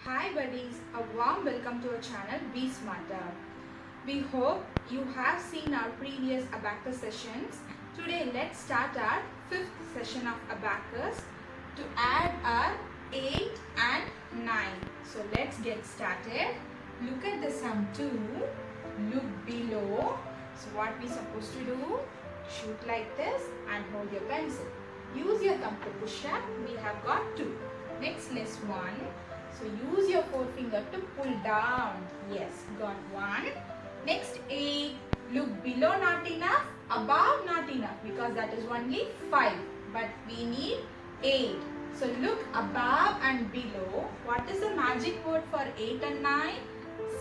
Hi buddies, a warm welcome to our channel Be Smarter. We hope you have seen our previous abacus sessions. Today let's start our fifth session of abacus to add our 8 and 9. So let's get started. Look at the sum 2. Look below. So what we supposed to do? Shoot like this and hold your pencil. Use your thumb to push up. We have got 2. Next list 1. So use your forefinger to pull down. Yes, got 1. Next 8. Look below, not enough. Above, not enough, because that is only 5. But we need 8. So look above and below. What is the magic word for 8 and 9?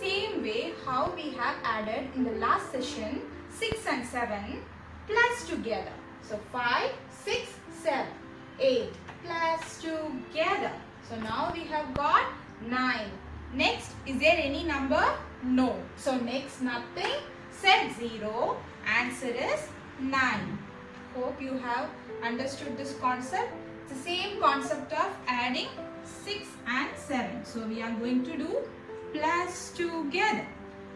Same way how we have added in the last session 6 and 7 plus together. So 5, 6, 7, 8 plus together. So now we have got 9. Next, is there any number? No. So next nothing. Set 0. Answer is 9. Hope you have understood this concept. It's the same concept of adding 6 and 7. So we are going to do plus together.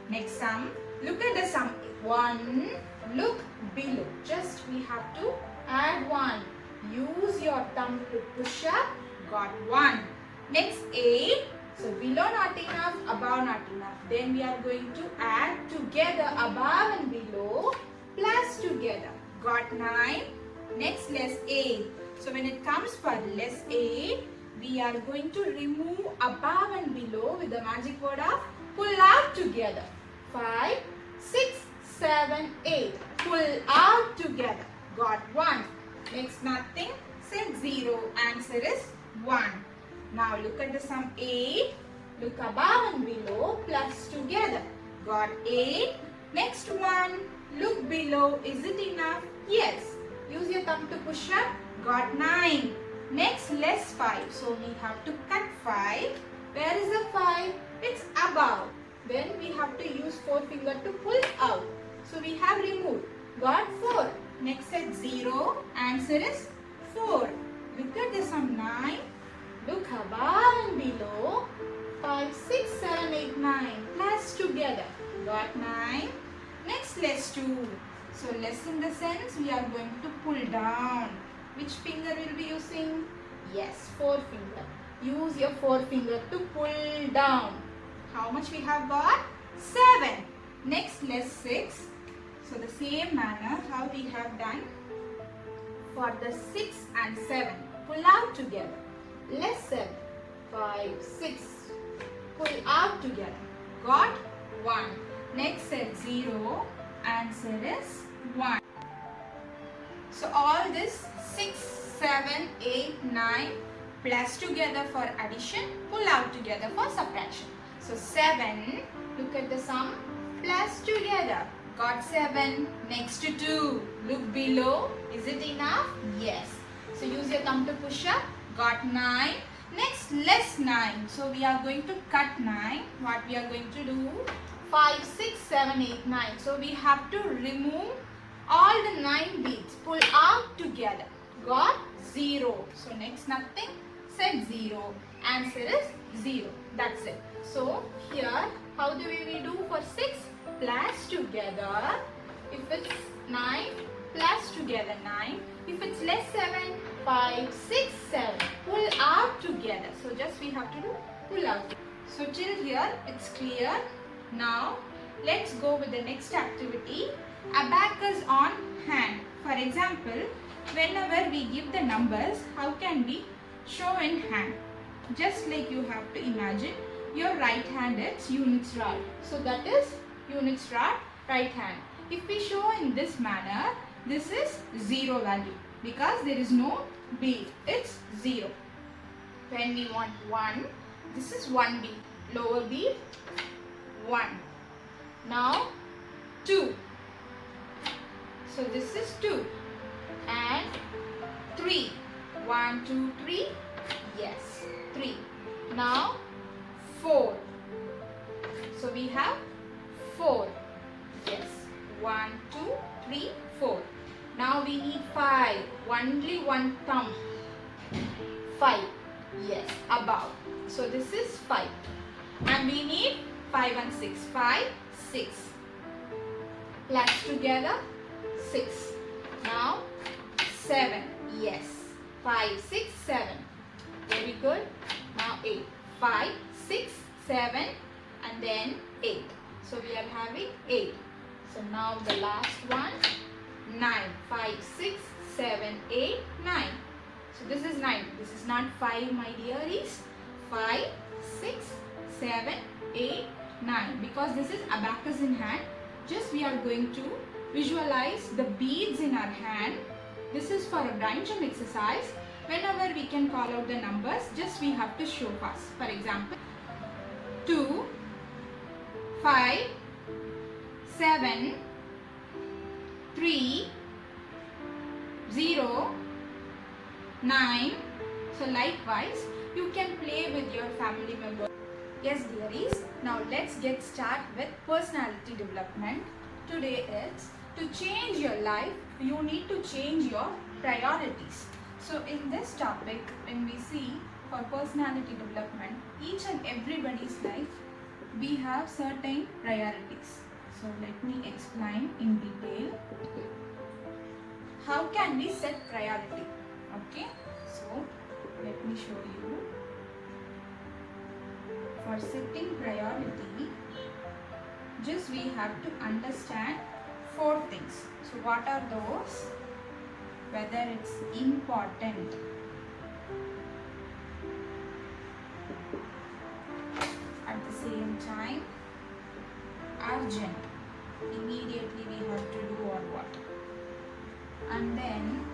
Next sum. Look at the sum. 1. Look below. Just we have to add 1. Use your thumb to push up. Got 1. Next 8. So below not enough, above not enough. Then we are going to add together above and below plus together. Got 9. Next less 8. So when it comes for less 8, we are going to remove above and below with the magic word of pull out together. 5, 6, 7, 8. Pull out together. Got 1. Next nothing. Set 0. Answer is 1. Now look at the sum 8. Look above and below plus together. Got 8. Next one. Look below. Is it enough? Yes. Use your thumb to push up. Got 9. Next less 5. So we have to cut 5. Where is the 5? It's above. Then we have to use forefinger to pull out. So we have removed. Got 4. Next set 0. Answer is 4. Look at the sum 9. Look above and below. 5, 6, 7, 8, 9. Plus together. Got 9. Next less 2. So less in the sense we are going to pull down. Which finger will be using? Yes, forefinger. Use your forefinger to pull down. How much we have got? 7. Next less 6. So the same manner how we have done for the 6 and 7. Pull out together. Less 7. 5, 6. Pull out together. Got 1. Next set 0. Answer is 1. So all this 6, 7, 8, 9 plus together for addition, pull out together for subtraction. So 7, look at the sum, plus together. Got 7. Next to 2. Look below. Is it enough? Yes. So use your thumb to push up. Got 9. Next less 9. So we are going to cut 9. What we are going to do? 5, 6, 7, 8, 9. So we have to remove all the 9 beads. Pull out together. Got 0. So next nothing. Set 0. Answer is 0. That's it. So here how do we do for 6? Plus together. If it's 9, plus together 9. If it's less 7, 5, 6, 7. Pull out together. So just we have to do pull out. So till here it's clear. Now let's go with the next activity. Abacus on hand. For example, whenever we give the numbers, how can we show in hand? Just like you have to imagine your right hand is units rod. So that is units rod, right hand. If we show in this manner, this is 0 value because there is no bead. It's 0. When we want 1, this is 1 bead. Lower bead, 1. Now 2. So this is 2. And 3. 1, 2, 3. Yes, 3. Now 4. So we have 4. Yes. 1, 2, 3, 4. Now we need 5. Only one thumb. 5. Yes, above. So this is 5. And we need 5 and 6. 5, 6. Plus together 6. Now 7. Yes. 5, 6, 7. Very good. Now 8. 5, 6, 7 and then 8. So we are having 8. So now the last one 9. 5, 6, 7, 8, 9. So this is 9. This is not 5, my dearies. 5, 6, 7, 8, 9. Because this is abacus in hand, just we are going to visualize the beads in our hand. This is for a brain gym exercise. Whenever we can call out the numbers, just we have to show fast. For example, 2, 5, 7, 3, 0, 9. So likewise, you can play with your family members. Yes, dearies. Now let's get started with personality development. Today is to change your life, you need to change your priorities. So in this topic, when we see for personality development, each and everybody's life, we have certain priorities. So let me explain in detail. How can we set priority? Okay, so let me show you. For setting priority, just we have to understand 4 things. So what are those? Whether it's important, at the same time urgent, immediately we have to do or what. And then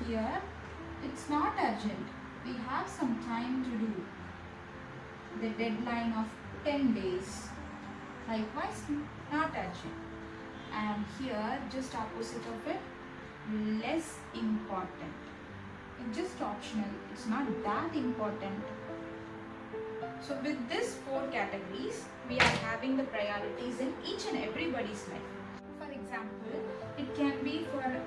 here it's not urgent, we have some time to do, the deadline of 10 days. Likewise, not urgent. And here just opposite of it, less important. It's just optional, it's not that important. So with these 4 categories, we are having the priorities in each and everybody's life. For example, it can be for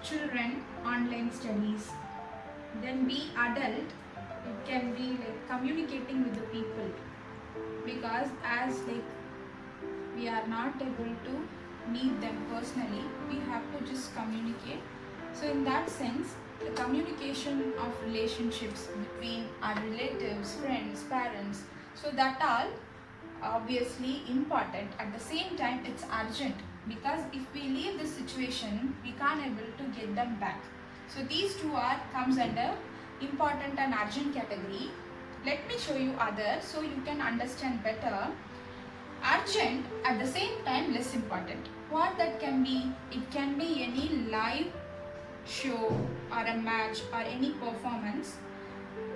children, online studies. Then be adult, it can be like communicating with the people. Because as like we are not able to meet them personally, we have to just communicate. So in that sense, the communication of relationships between our relatives, friends, parents, so that all obviously important. At the same time, it's urgent, because if we leave this situation, we can't able to get them back. So these 2 are comes under important and urgent category. Let me show you others so you can understand better. Urgent, at the same time less important. What that can be? It can be any live show or a match or any performance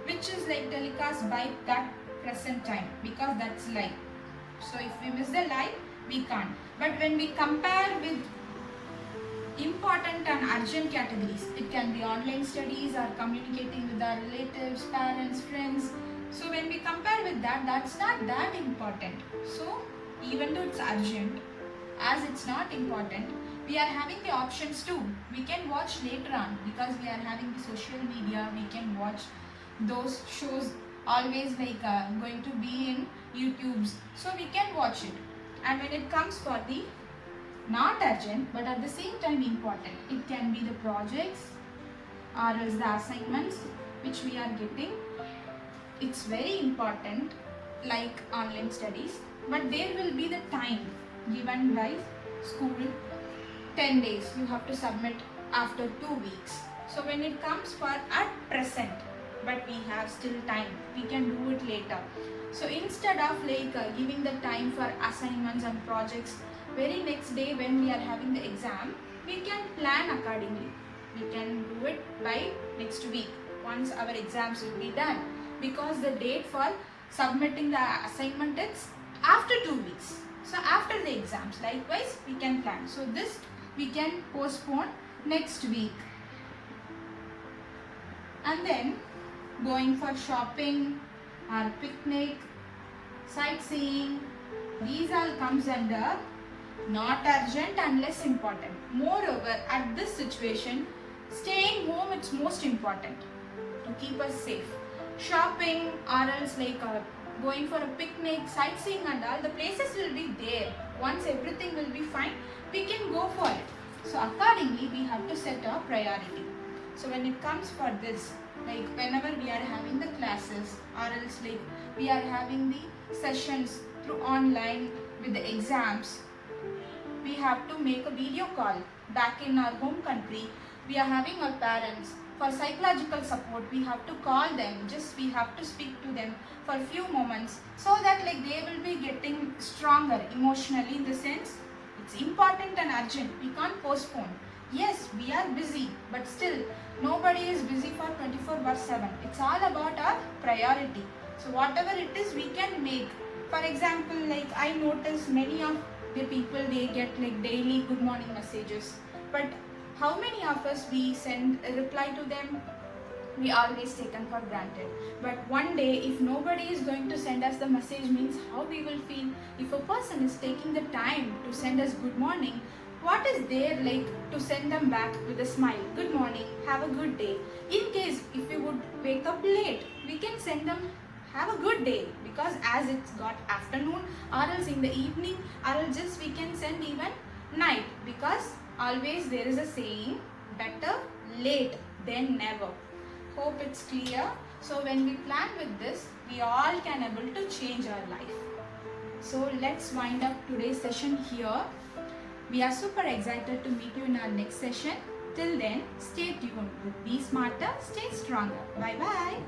which is like telecast by that present time, because that's live. So if we miss the live, we can't. But when we compare with important and urgent categories, it can be online studies or communicating with our relatives, parents, friends. So when we compare with that, that's not that important. So even though it's urgent, as it's not important, we are having the options too. We can watch later on, because we are having the social media, we can watch those shows always like going to be in YouTubes. So we can watch it. And when it comes for the not urgent but at the same time important, it can be the projects or else the assignments which we are getting. It's very important, like online studies, but there will be the time given by school. 10 days you have to submit after 2 weeks. So when it comes for at present, but we have still time, we can do it later. So instead of like giving the time for assignments and projects very next day when we are having the exam, we can plan accordingly. We can do it by next week once our exams will be done, because the date for submitting the assignment is after 2 weeks. So after the exams, likewise we can plan. So this we can postpone next week. And then going for shopping or picnic, sightseeing, these all comes under not urgent and less important. Moreover, at this situation, staying home it's most important. keep us safe. Shopping or else going for a picnic, sightseeing and all, the places will be there. Once everything will be fine, we can go for it. So accordingly, we have to set our priority. So when it comes for this, whenever we are having the classes or else we are having the sessions through online with the exams, we have to make a video call back in our home country. We are having our parents. For psychological support, we have to call them. Just we have to speak to them for a few moments so that they will be getting stronger emotionally, in the sense it's important and urgent. We can't postpone. Yes, we are busy, but still nobody is busy for 24/7. It's all about our priority. So whatever it is, we can make. For example, I notice many of the people, they get daily good morning messages, but how many of us we send a reply to them? We always taken for granted. But one day, if nobody is going to send us the message, means how we will feel. If a person is taking the time to send us good morning, what is there to send them back with a smile? Good morning, have a good day. In case if we would wake up late, we can send them have a good day, because as it's got afternoon or else in the evening, or else just we can send even night, because always there is a saying, better late than never. Hope it's clear. So when we plan with this, we all can able to change our life. So let's wind up today's session here. We are super excited to meet you in our next session. Till then, stay tuned with Be Smarter, Stay Stronger. Bye bye.